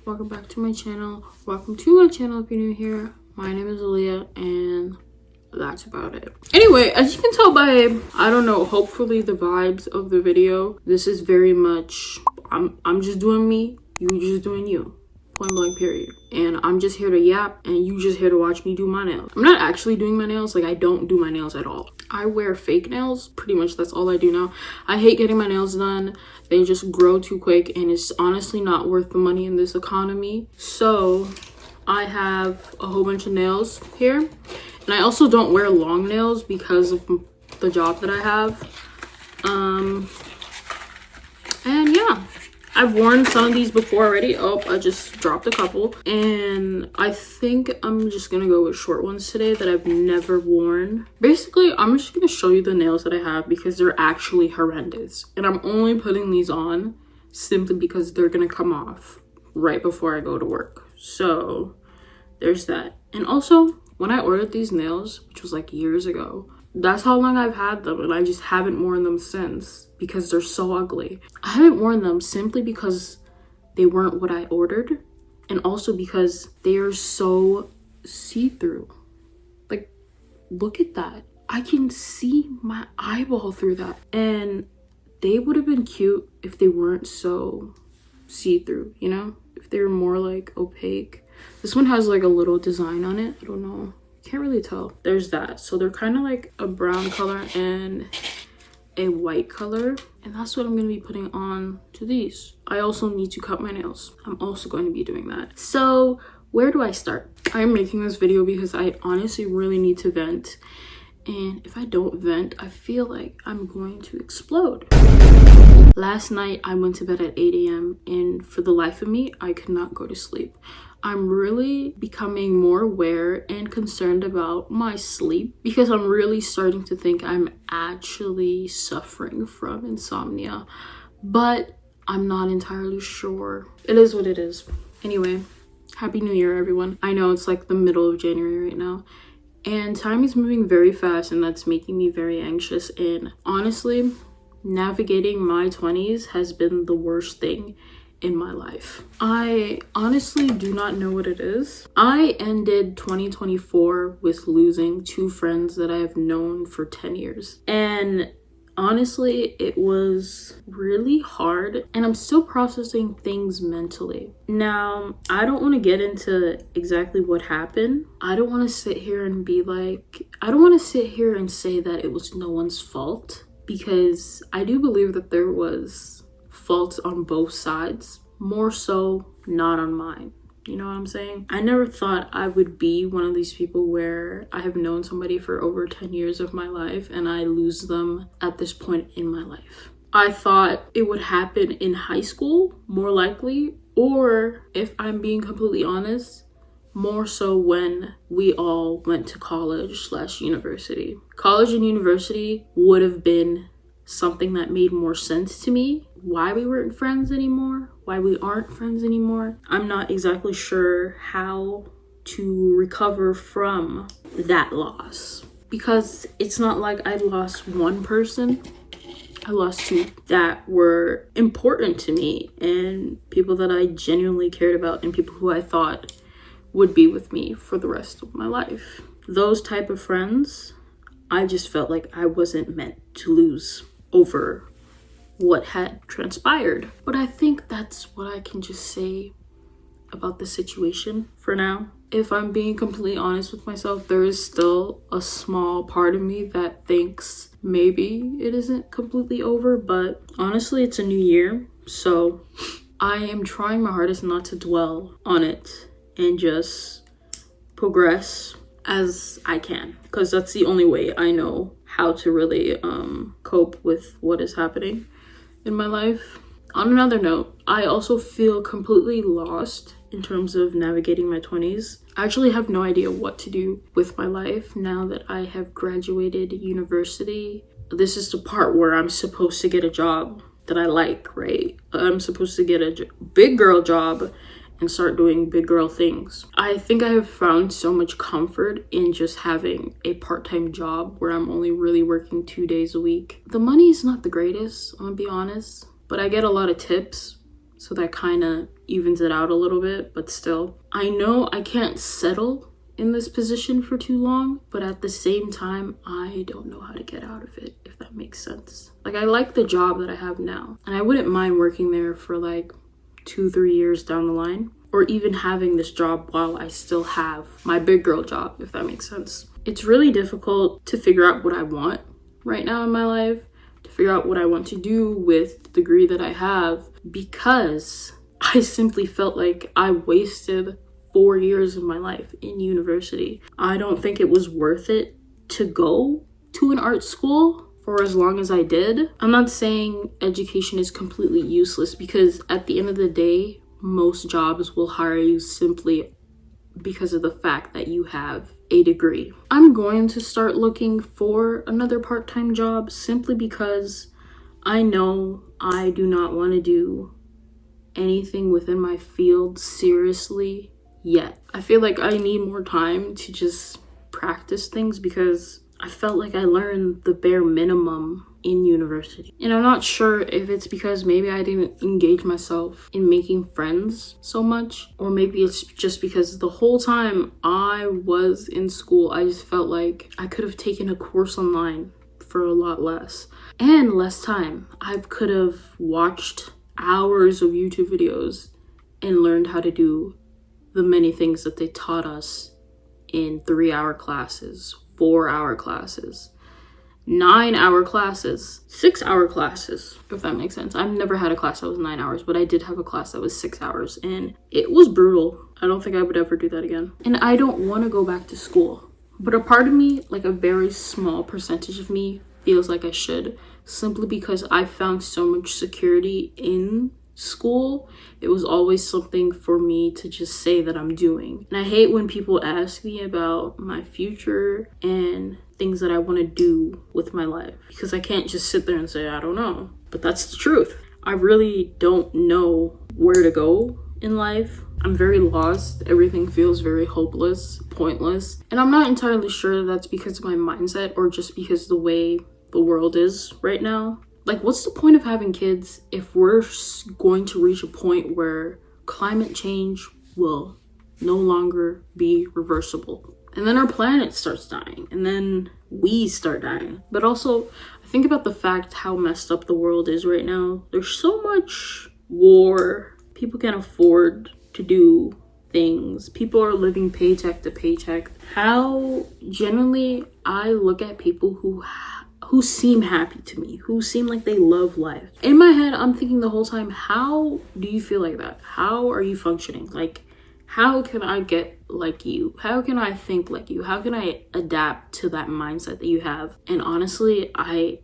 welcome back to my channel. Welcome to my channel if you're new here. My name is Aaliyah and that's about it. Anyway, as you can tell by, I don't know, hopefully the vibes of the video, this is very much, I'm just doing me, you just doing you. Point blank period. And I'm just here to yap and you just here to watch me do my nails. I'm not actually doing my nails, like I don't do my nails at all. I wear fake nails, pretty much that's all I do now. I hate getting my nails done. They just grow too quick and it's honestly not worth the money in this economy. So I have a whole bunch of nails here. And I also don't wear long nails because of the job that I have. And yeah. I've worn some of these before already. Oh, I just dropped a couple. And I think I'm just gonna go with short ones today that I've never worn. Basically, I'm just gonna show you the nails that I have because they're actually horrendous. And I'm only putting these on simply because they're gonna come off right before I go to work. So there's that. And also, when I ordered these nails, which was like years ago, that's how long I've had them and I just haven't worn them since because they're so ugly. I haven't worn them simply because they weren't what I ordered and also because they are so see-through. Like, look at that. I can see my eyeball through that. And they would have been cute if they weren't so see-through, you know? If they were more like opaque. This one has like a little design on it. I don't know. Can't really tell. There's that. So they're kind of like a brown color and a white color, and that's what I'm going to be putting on to these. I also need to cut my nails. I'm also going to be doing that. So where do I start? I'm making this video because I honestly really need to vent, and if I don't vent, I feel like I'm going to explode. Last night I went to bed at 8 a.m. and for the life of me I could not go to sleep. I'm really becoming more aware and concerned about my sleep because I'm really starting to think I'm actually suffering from insomnia, but I'm not entirely sure. It is what it is. Anyway, Happy New Year, everyone. I know it's like the middle of January right now, and time is moving very fast, and that's making me very anxious. And honestly, navigating my 20s has been the worst thing in my life. I honestly do not know what it is. I ended 2024 with losing two friends that I have known for 10 years. And honestly, it was really hard and I'm still processing things mentally. Now, I don't want to get into exactly what happened. I don't want to sit here and be like, I don't want to sit here and say that it was no one's fault, because I do believe that there was faults on both sides, more so not on mine. You know what I'm saying? I never thought I would be one of these people where I have known somebody for over 10 years of my life and I lose them at this point in my life. I thought it would happen in high school, more likely, or if I'm being completely honest, more so when we all went to college/university. College and university would have been something that made more sense to me. Why we weren't friends anymore, why we aren't friends anymore, I'm not exactly sure how to recover from that loss. Because it's not like I lost one person, I lost two that were important to me and people that I genuinely cared about and people who I thought would be with me for the rest of my life. Those type of friends, I just felt like I wasn't meant to lose over what had transpired. But I think that's what I can just say about the situation for now. If I'm being completely honest with myself, there is still a small part of me that thinks maybe it isn't completely over, but honestly, it's a new year. So I am trying my hardest not to dwell on it and just progress as I can, because that's the only way I know how to really cope with what is happening in my life. On another note, I also feel completely lost in terms of navigating my 20s. I actually have no idea what to do with my life now that I have graduated university. This is the part where I'm supposed to get a job that I like, right? I'm supposed to get a big girl job and start doing big girl things. I think I have found so much comfort in just having a part-time job where I'm only really working 2 days a week. The money is not the greatest, I'm gonna be honest, but I get a lot of tips, so that kind of evens it out a little bit, but still. I know I can't settle in this position for too long, but at the same time, I don't know how to get out of it, if that makes sense. Like, I like the job that I have now, and I wouldn't mind working there for like 2-3 years down the line, or even having this job while I still have my big girl job, if that makes sense. It's really difficult to figure out what I want right now in my life, to figure out what I want to do with the degree that I have, because I simply felt like I wasted 4 years of my life in university. I don't think it was worth it to go to an art school for as long as I did. I'm not saying education is completely useless, because at the end of the day, most jobs will hire you simply because of the fact that you have a degree. I'm going to start looking for another part-time job simply because I know I do not want to do anything within my field seriously yet. I feel like I need more time to just practice things, because I felt like I learned the bare minimum in university. And I'm not sure if it's because maybe I didn't engage myself in making friends so much, or maybe it's just because the whole time I was in school, I just felt like I could have taken a course online for a lot less and less time. I could have watched hours of YouTube videos and learned how to do the many things that they taught us in 3-hour classes, 4-hour classes, 9-hour classes, 6-hour classes, if that makes sense. I've never had a class that was 9 hours, but I did have a class that was 6 hours, and it was brutal. I don't think I would ever do that again. And I don't want to go back to school, but a part of me, like a very small percentage of me, feels like I should, simply because I found so much security in school. It was always something for me to just say that I'm doing. And I hate when people ask me about my future and things that I want to do with my life, because I can't just sit there and say I don't know. But that's the truth. I really don't know where to go in life. I'm very lost. Everything feels very hopeless, pointless. And I'm not entirely sure that's because of my mindset or just because the way the world is right now. Like, what's the point of having kids if we're going to reach a point where climate change will no longer be reversible? And then our planet starts dying, and then we start dying. But also, I think about the fact how messed up the world is right now. There's so much war. People can't afford to do things. People are living paycheck to paycheck. How genuinely I look at people who seem happy to me, who seem like they love life. In my head, I'm thinking the whole time, how do you feel like that? How are you functioning? Like, how can I get like you? How can I think like you? How can I adapt to that mindset that you have? And honestly, I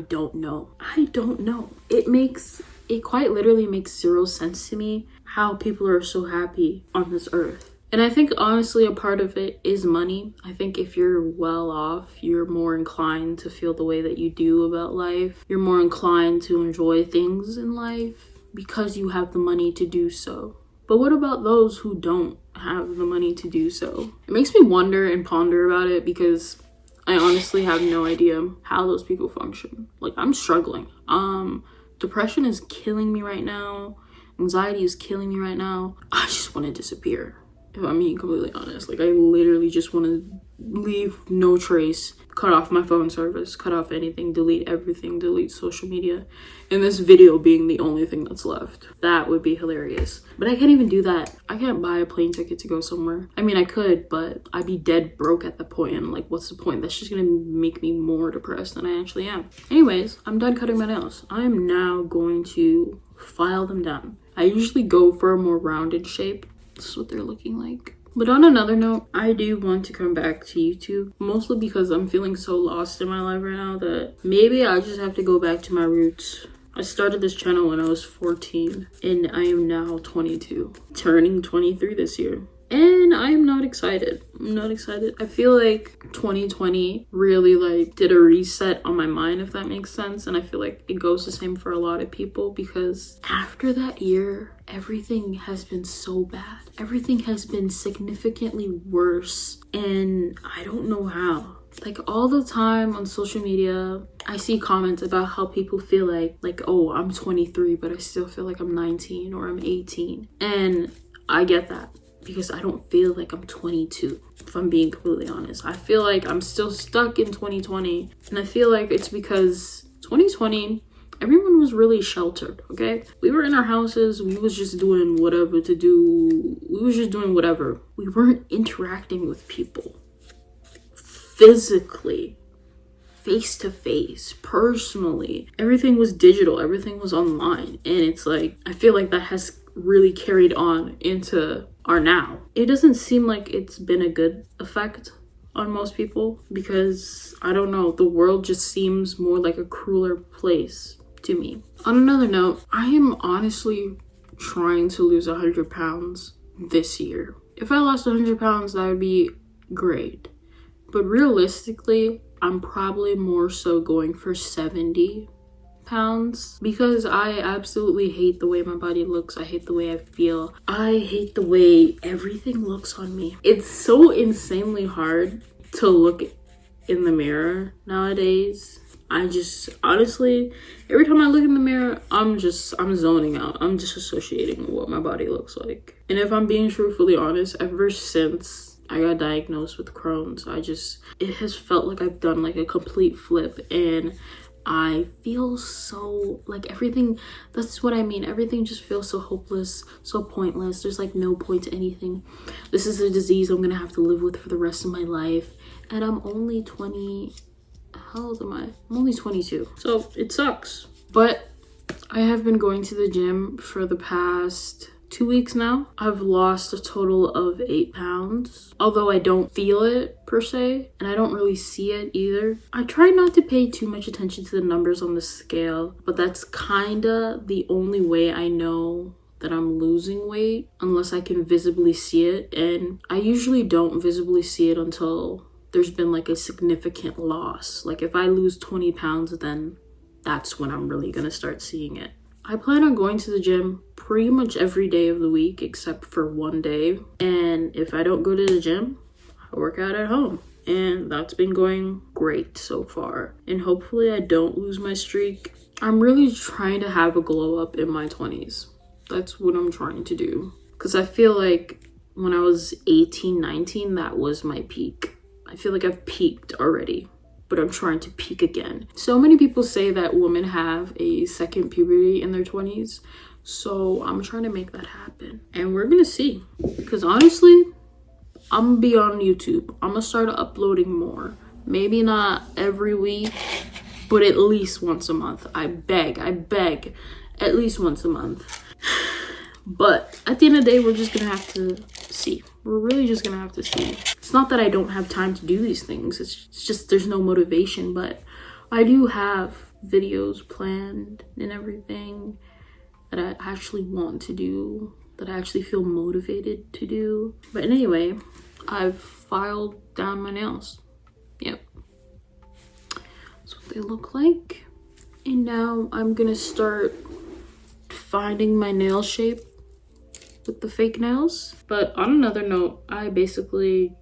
don't know. I don't know. It quite literally makes zero sense to me how people are so happy on this earth. And I think honestly a part of it is money. I think if you're well off, you're more inclined to feel the way that you do about life. You're more inclined to enjoy things in life because you have the money to do so. But what about those who don't have the money to do so? It makes me wonder and ponder about it, because I honestly have no idea how those people function. Like, I'm struggling. Depression is killing me right now. Anxiety is killing me right now. I just want to disappear. If I'm being completely honest, like, I literally just want to leave no trace, cut off my phone service, cut off anything, delete everything, delete social media, and this video being the only thing that's left. That would be hilarious. But I can't even do that. I can't buy a plane ticket to go somewhere. I mean, I could, but I'd be dead broke at the point. And like, what's the point? That's just gonna make me more depressed than I actually am. Anyways, I'm done cutting my nails. I am now going to file them down. I usually go for a more rounded shape. This is what they're looking like. But on another note, I do want to come back to YouTube, mostly because I'm feeling so lost in my life right now that maybe I just have to go back to my roots. I started this channel when I was 14 and I am now 22, turning 23 this year. And I am not excited. I'm not excited. I feel like 2020 really like did a reset on my mind, if that makes sense. And I feel like it goes the same for a lot of people, because after that year, everything has been so bad. Everything has been significantly worse. And I don't know how. Like all the time on social media, I see comments about how people feel like, oh, I'm 23, but I still feel like I'm 19 or I'm 18. And I get that because I don't feel like I'm 22, if I'm being completely honest. I feel like I'm still stuck in 2020. And I feel like it's because 2020, everyone was really sheltered, okay? We were in our houses, we was just doing whatever to do. We was just doing whatever. We weren't interacting with people physically, face to face, personally. Everything was digital, everything was online. And it's like, I feel like that has really carried on into our now. It doesn't seem like it's been a good effect on most people because, I don't know, the world just seems more like a crueler place to me. On another note, I am honestly trying to lose 100 pounds this year. If I lost 100 pounds, that would be great. But realistically, I'm probably more so going for 70 pounds because I absolutely hate the way my body looks. I hate the way I feel. I hate the way everything looks on me. It's so insanely hard to look in the mirror nowadays. I just, honestly, every time I look in the mirror, I'm zoning out. I'm disassociating what my body looks like. And if I'm being truthfully honest, ever since I got diagnosed with Crohn's, it has felt like I've done like a complete flip, and I feel so like everything, that's what I mean. Everything just feels so hopeless, so pointless. There's like no point to anything. This is a disease I'm gonna have to live with for the rest of my life. And I'm only 20, how old am I? I'm only 22. So it sucks. But I have been going to the gym for the past 2 weeks now. I've lost a total of 8 pounds, although I don't feel it per se, and I don't really see it either. I try not to pay too much attention to the numbers on the scale, but that's kinda the only way I know that I'm losing weight, unless I can visibly see it, and I usually don't visibly see it until there's been like a significant loss. Like if I lose 20 pounds, then that's when I'm really gonna start seeing it. I plan on going to the gym pretty much every day of the week except for one day. And if I don't go to the gym, I work out at home. And that's been going great so far. And hopefully I don't lose my streak. I'm really trying to have a glow up in my 20s. That's what I'm trying to do. Because I feel like when I was 18, 19, that was my peak. I feel like I've peaked already, but I'm trying to peak again. So many people say that women have a second puberty in their 20s. So I'm trying to make that happen. And we're gonna see. Because honestly, I'm gonna be on YouTube. I'm gonna start uploading more. Maybe not every week, but at least once a month. I beg, at least once a month. But at the end of the day, we're just gonna have to see. We're really just gonna have to see. It's not that I don't have time to do these things. It's just there's no motivation, but I do have videos planned and everything that I actually want to do, that I actually feel motivated to do. But anyway, I've filed down my nails. Yep. That's what they look like. And now I'm gonna start finding my nail shape with the fake nails. But on another note, I basically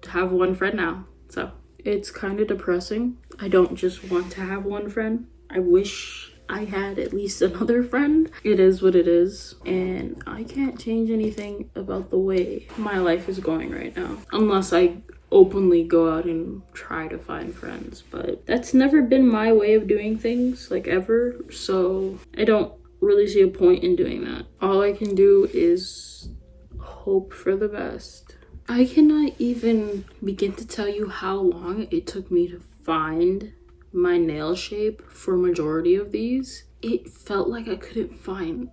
have one friend now, so it's kind of depressing. I don't just want to have one friend. I wish I had at least another friend. It is what it is, and I can't change anything about the way my life is going right now unless I openly go out and try to find friends. But that's never been my way of doing things, like ever, so I don't really see a point in doing that. All I can do is hope for the best. I cannot even begin to tell you how long it took me to find my nail shape for a majority of these. It felt like I couldn't find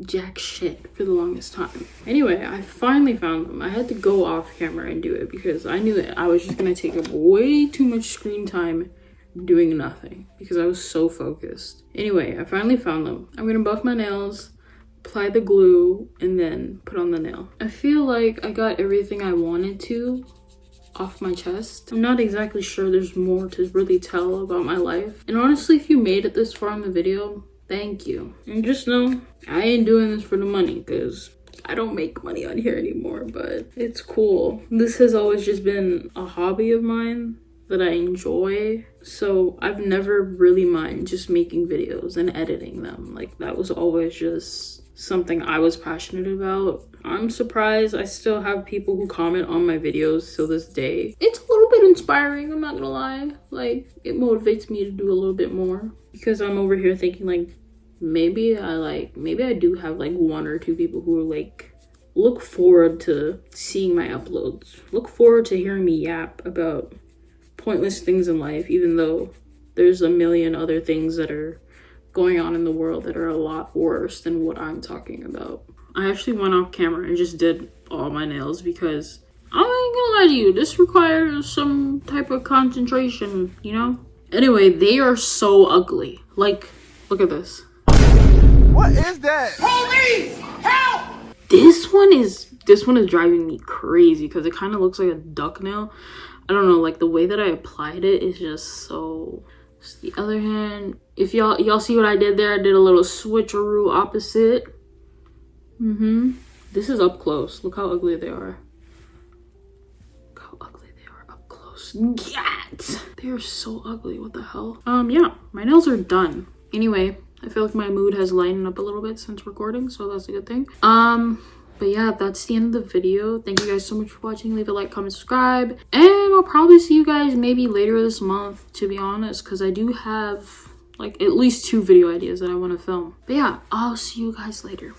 jack shit for the longest time. Anyway, I finally found them. I had to go off camera and do it because I knew that I was just gonna take up way too much screen time doing nothing because I was so focused. Anyway, I finally found them. I'm gonna buff my nails, apply the glue, and then put on the nail. I feel like I got everything I wanted to off my chest. I'm not exactly sure there's more to really tell about my life. And honestly, if you made it this far in the video, thank you. And just know, I ain't doing this for the money because I don't make money on here anymore, but it's cool. This has always just been a hobby of mine that I enjoy. So I've never really minded just making videos and editing them. Like that was always just something I was passionate about. I'm surprised I still have people who comment on my videos till this day. It's a little bit inspiring, I'm not gonna lie. Like it motivates me to do a little bit more because I'm over here thinking like maybe I do have like 1 or 2 people who are like look forward to seeing my uploads. Look forward to hearing me yap about pointless things in life, even though there's a million other things that are going on in the world that are a lot worse than what I'm talking about. I actually went off camera and just did all my nails because I ain't gonna lie to you, this requires some type of concentration, you know? Anyway, they are so ugly. Like, look at this. What is that? Police! Help! This one is driving me crazy because it kind of looks like a duck nail. I don't know, like the way that I applied it is just so. Just the other hand, if y'all see what I did there, I did a little switcheroo opposite. This is up close. Look how ugly they are. Look how ugly they are up close. Get! They are so ugly. What the hell? Yeah, my nails are done. Anyway, I feel like my mood has lightened up a little bit since recording, so that's a good thing. But yeah, that's the end of the video. Thank you guys so much for watching. Leave a like, comment, subscribe, and I'll probably see you guys maybe later this month, to be honest, because I do have like at least 2 video ideas that I want to film. But yeah, I'll see you guys later.